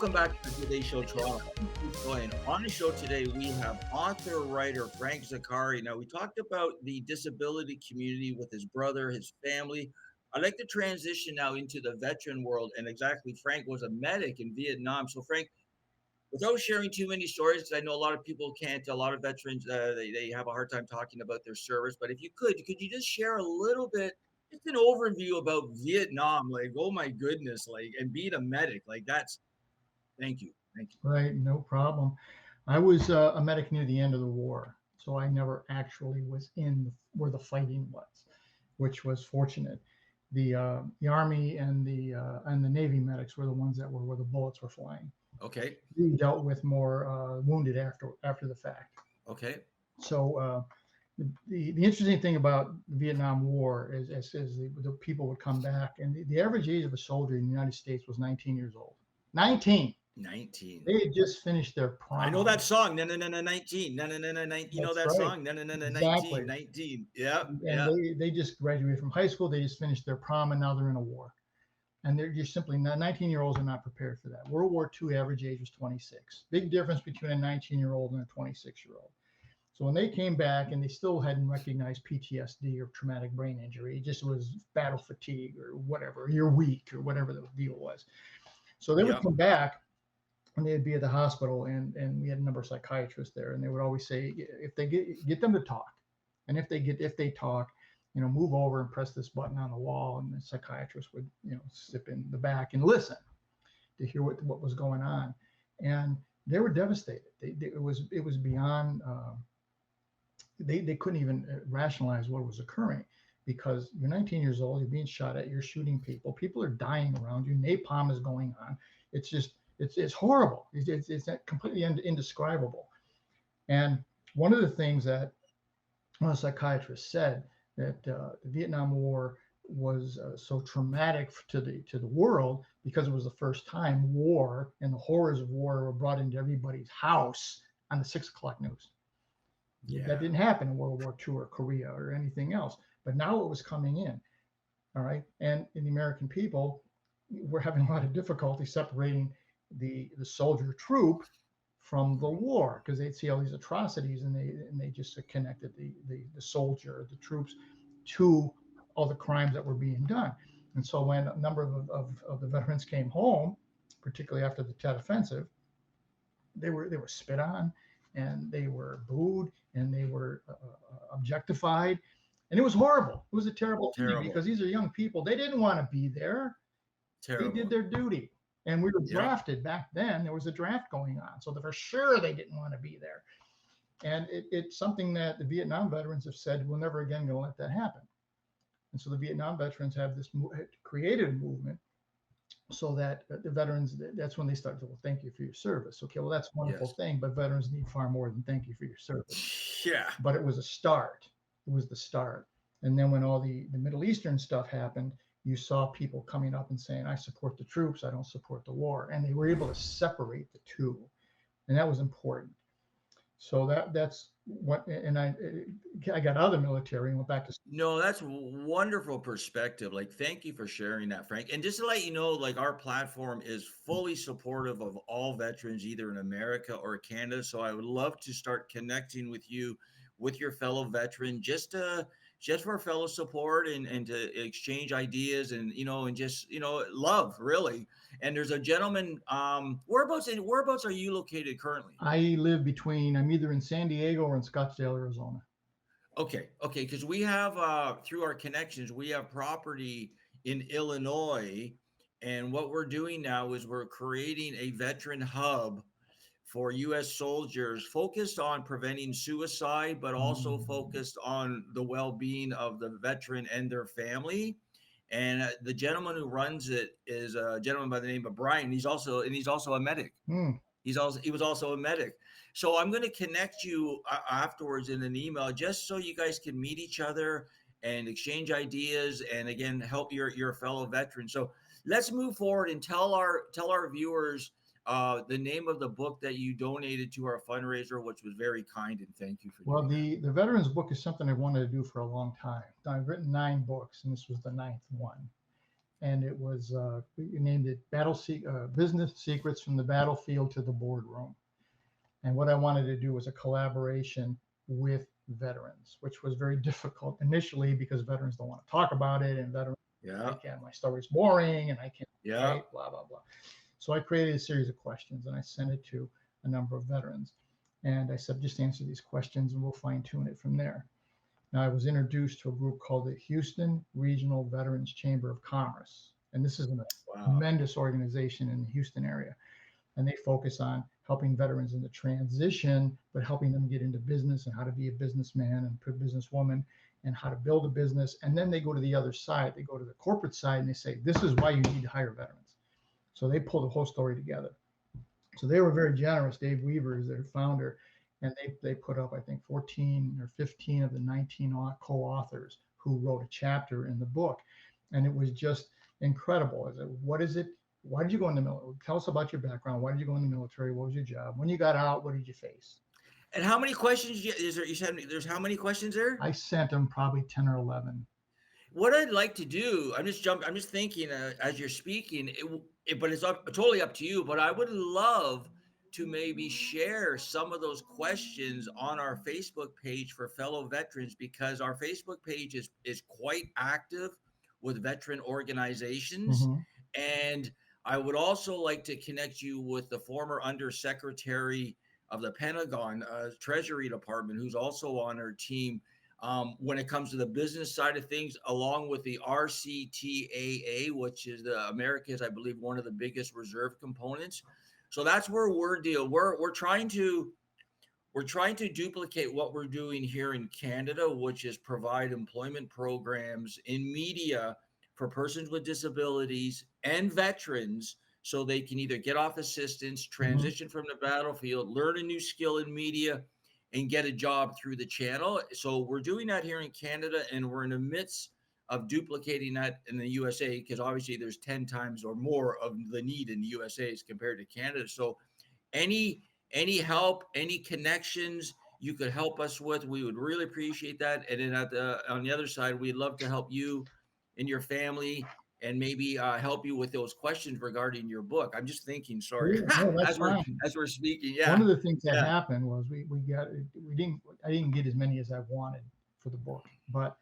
Welcome back to the Today Show Toronto. I'm Stoyan. On the show today, we have author, writer Frank Zakari. Now, we talked about the disability community with his brother, his family. I'd like to transition now into the veteran world. And exactly, Frank was a medic in Vietnam. So, Frank, without sharing too many stories, because I know a lot of people can't, a lot of veterans, they have a hard time talking about their service. But if you could you just share a little bit, just an overview about Vietnam? Like, oh my goodness, like, and being a medic, like that's, thank you. Thank you. Right, no problem. I was a medic near the end of the war, so I never actually was in where the fighting was, which was fortunate. The Army and the Navy medics were the ones that were where the bullets were flying. Okay. We dealt with more wounded after the fact. Okay. So the interesting thing about the Vietnam War is the people would come back, and the average age of a soldier in the United States was 19 years old. 19. 19. They had just finished their prom. I know that song. No, no, no, no, 19. No, no, no, no, 19. You know that song? No, no, no, no, 19. 19. Yeah. And yeah. they just graduated from high school. They just finished their prom, and now they're in a war. And they're just simply 19-year-olds are not prepared for that. World War II average age was 26. Big difference between a 19-year-old and a 26-year-old. So when they came back, and they still hadn't recognized PTSD or traumatic brain injury, it just was battle fatigue or whatever, you're weak or whatever the deal was. So they would come back, and they'd be at the hospital, and we had a number of psychiatrists there, and they would always say, if they get them to talk, and if they talk, move over and press this button on the wall, and the psychiatrist would, sit in the back and listen to hear what was going on, and they were devastated. It was beyond. They couldn't even rationalize what was occurring, because you're 19 years old, you're being shot at, you're shooting people are dying around you, napalm is going on. It's just. It's horrible. It's completely indescribable. And one of the things that one of the psychiatrists said, that the Vietnam War was so traumatic to the world, because it was the first time war and the horrors of war were brought into everybody's house on the 6 o'clock news. Yeah. That didn't happen in World War II or Korea or anything else. But now it was coming in. All right. And in the American people, we're having a lot of difficulty separating the soldier troop from the war, because they'd see all these atrocities, and they just connected the soldier, the troops, to all the crimes that were being done. And so when a number of the veterans came home, particularly after the Tet Offensive, they were spit on, and they were booed, and they were objectified, and it was horrible. It was a terrible thing, because these are young people. They didn't want to be there. Terrible. They did their duty. And we were drafted back then. There was a draft going on. So for sure they didn't want to be there. And it's something that the Vietnam veterans have said, we're never again going to let that happen. And so the Vietnam veterans have created a movement, so that the veterans, that's when they started to, well, thank you for your service. Okay, well, that's a wonderful thing, but veterans need far more than thank you for your service. Yeah. But it was a start. It was the start. And then when all the Middle Eastern stuff happened, you saw people coming up and saying, I support the troops, I don't support the war. And they were able to separate the two. And that was important. So that's what, and I got out of the military and went back to. No, that's wonderful perspective. Like, thank you for sharing that, Frank. And just to let you know, like, our platform is fully supportive of all veterans, either in America or Canada. So I would love to start connecting with you, with your fellow veteran, just for fellow support, and to exchange ideas, and and just love, really. And there's a gentleman. Whereabouts are you located currently? I'm either in San Diego or in Scottsdale, Arizona. Okay, because we have through our connections, we have property in Illinois, and what we're doing now is we're creating a veteran hub for U.S. soldiers, focused on preventing suicide, but also focused on the well-being of the veteran and their family. And the gentleman who runs it is a gentleman by the name of Brian. He's also a medic. He was also a medic. So I'm going to connect you afterwards in an email, just so you guys can meet each other and exchange ideas, and again, help your fellow veterans. So let's move forward and tell our viewers the name of the book that you donated to our fundraiser, which was very kind, and thank you for doing that. The Veterans book is something I wanted to do for a long time. I've written 9 books, and this was the 9th one. and it was we named it Business Secrets from the Battlefield to the Boardroom. And what I wanted to do was a collaboration with veterans, which was very difficult initially because veterans don't want to talk about it, and veterans, I Yeah. can't, my story's boring, and I can't Yeah. write, blah blah blah. So I created a series of questions and I sent it to a number of veterans, and I said, just answer these questions and we'll fine tune it from there. Now I was introduced to a group called the Houston Regional Veterans Chamber of Commerce, and this is a Wow. tremendous organization in the Houston area, and they focus on helping veterans in the transition, but helping them get into business and how to be a businessman and a businesswoman and how to build a business. And then they go to the other side, they go to the corporate side, and they say, this is why you need to hire veterans. So they pull the whole story together. So they were very generous. Dave Weaver is their founder, and they put up, I think, 14 or 15 of the 19 co-authors who wrote a chapter in the book. And it was just incredible. I said, what is it? Why did you go in the military? Tell us about your background. Why did you go in the military? What was your job? When you got out, what did you face? And how many questions is there? You said there's how many questions there? I sent them probably 10 or 11. What I'd like to do, I'm just thinking as you're speaking, but it's totally up to you. But I would love to maybe share some of those questions on our Facebook page for fellow veterans, because our Facebook page is quite active with veteran organizations. Mhm. And I would also like to connect you with the former Undersecretary of the Pentagon Treasury Department, who's also on our team when it comes to the business side of things, along with the RCTAA, which is America's, I believe, one of the biggest reserve components. So that's where we're trying to duplicate what we're doing here in Canada, which is provide employment programs in media for persons with disabilities and veterans, so they can either get off assistance, Mhm. transition from the battlefield, learn a new skill in media, and get a job through the channel. So we're doing that here in Canada, and we're in the midst of duplicating that in the USA, because obviously there's 10 times or more of the need in the USA as compared to Canada. So any help, any connections you could help us with, we would really appreciate that. And then on the other side, we'd love to help you and your family, and maybe help you with those questions regarding your book. I'm just thinking, sorry, Yeah, no, that's fine. as we're speaking. One Yeah, of the things that yeah, happened was I didn't get as many as I wanted for the book, but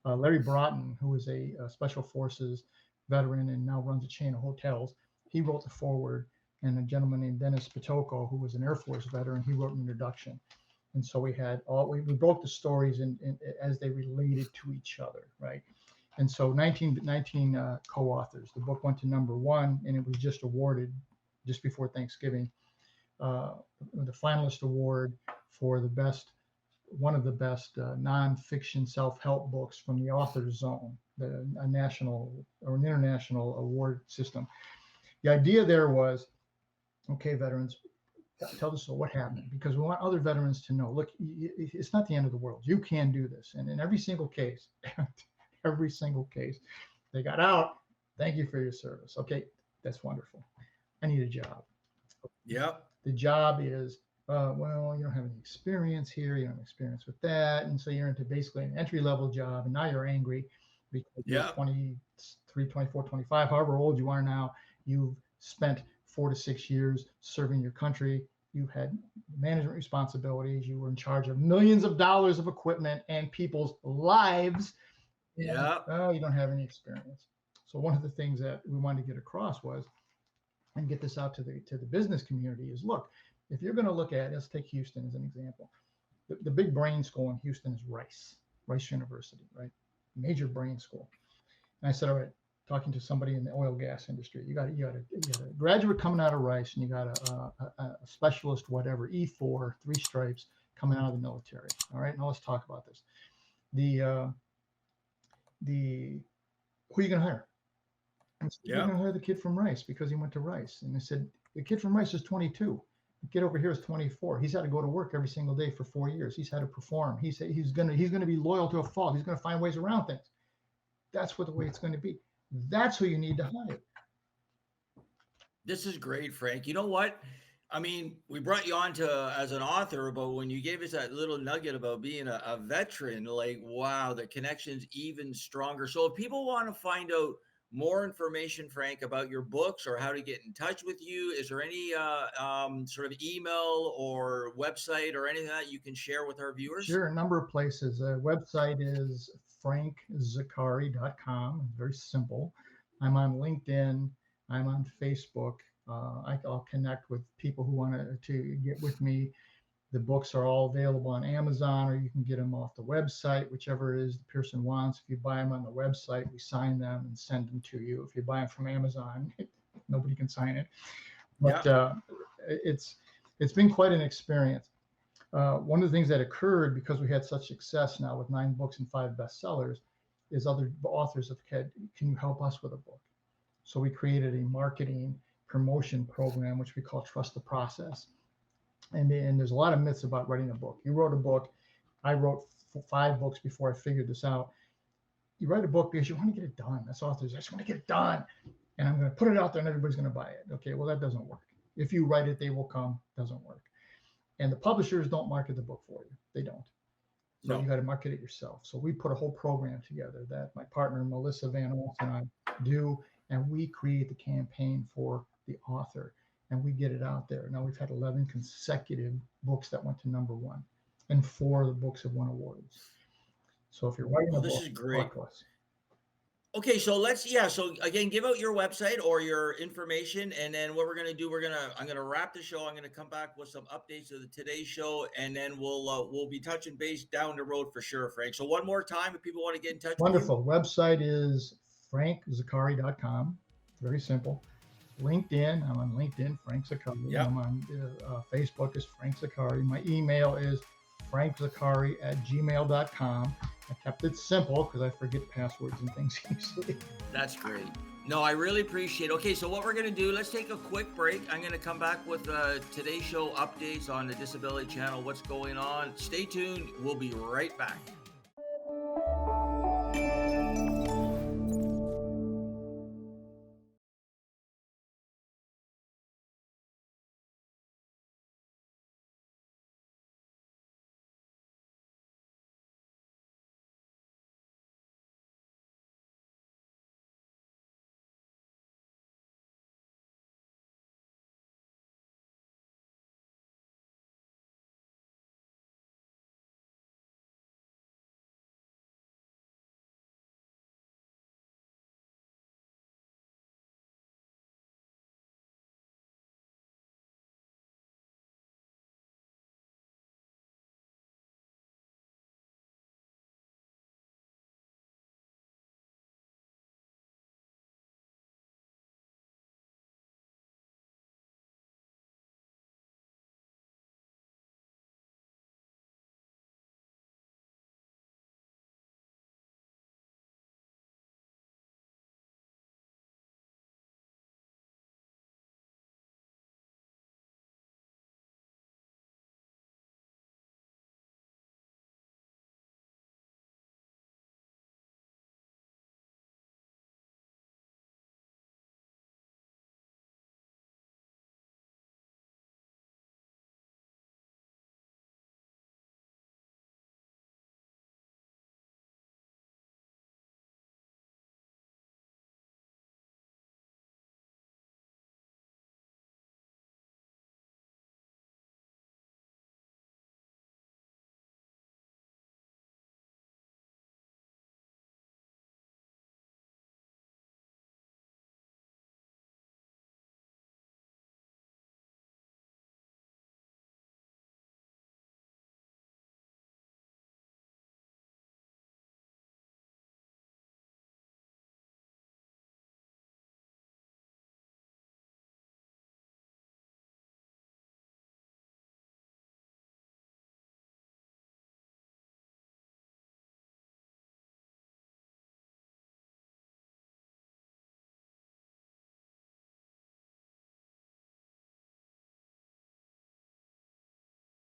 Larry Broughton, who is a special forces veteran and now runs a chain of hotels, he wrote the foreword, and a gentleman named Dennis Pitoko, who was an Air Force veteran, he wrote an introduction. And so we broke the stories as they related to each other, right? And so 19 co-authors. The book went to #1, and it was just awarded just before Thanksgiving, uh, the finalist award for one of the best nonfiction self-help books from the Author's Zone, a national or an international award system. The idea there was, okay, veterans, tell us what happened, because we want other veterans to know, look, it's not the end of the world. You can do this. And in every single case, every single case, they got out. Thank you for your service. Okay, that's wonderful. I need a job. yeah, The job is, well, you don't have any experience here, you don't have experience with that, and so you're into basically an entry level job, and now you're angry because you're yeah, 23, 24, 25, however old you are now. You've spent 4 to 6 years serving your country. You had management responsibilities. You were in charge of millions of dollars of equipment and people's lives. And yeah, oh, you don't have any experience. So one of the things that we wanted to get across was, and get this out to the business community, is, look, if you're going to look at, let's take Houston as an example. The big brain school in Houston is Rice University, right? Major brain school. And I said, all right, talking to somebody in the oil gas industry, you got a graduate coming out of Rice, and you got a specialist, whatever, E4, 3 stripes, coming out of the military. All right, now let's talk about this. The who are you going to hire? And so you're yeah. going to hire the kid from Rice because he went to Rice. And they said, the kid from Rice is 22. The kid over here is 24. He's had to go to work every single day for 4 years. He's had to perform. He's going to be loyal to a fault. He's going to find ways around things. That's the way it's going to be. That's who you need to hire. This is great, Frank. You know what? I mean, we brought you on to as an author, but when you gave us that little nugget about being a veteran, like, wow, the connection's even stronger. So if people want to find out more information, Frank, about your books or how to get in touch with you, is there any sort of email or website or anything that you can share with our viewers? Sure, a number of places. Website is frankzacari.com. Very simple. I'm on LinkedIn. I'm on Facebook. I'll connect with people who want to get with me. The books are all available on Amazon, or you can get them off the website, whichever it is the person wants. If you buy them on the website, we sign them and send them to you. If you buy them from Amazon, nobody can sign it. But Yeah. It's been quite an experience. One of the things that occurred because we had such success now with 9 books and 5 bestsellers is other authors have said, "Can you help us with a book?" So we created a marketing promotion program, which we call Trust the Process. And there's a lot of myths about writing a book. You wrote a book. I wrote 5 books before I figured this out. You write a book because you want to get it done. That's authors. I just want to get it done, and I'm going to put it out there, and everybody's going to buy it. Okay, well, that doesn't work. If you write it, they will come. Doesn't work. And the publishers don't market the book for you. They don't. So No. you got to market it yourself. So we put a whole program together that my partner Melissa Van Olsen and I do, and we create the campaign for the author, and we get it out there. Now we've had 11 consecutive books that went to #1, and 4 of the books have won awards. So if you're writing Oh, a this book, is great. talk to us. Okay, so so again, give out your website or your information, and then what we're gonna do, I'm gonna wrap the show. I'm gonna come back with some updates of the Today Show, and then we'll be touching base down the road for sure, Frank. So one more time, if people want to get in touch with you. Wonderful. Website is frankzacari.com. Very simple. LinkedIn, I'm on LinkedIn, Frank Zacari. Yeah. I'm on Facebook is Frank Zacari. My email is frankzacari@gmail.com. I kept it simple because I forget passwords and things easily. That's great. No, I really appreciate it. Okay, so what we're going to do, let's take a quick break. I'm going to come back with Today's Show updates on the Disability Channel, what's going on. Stay tuned. We'll be right back.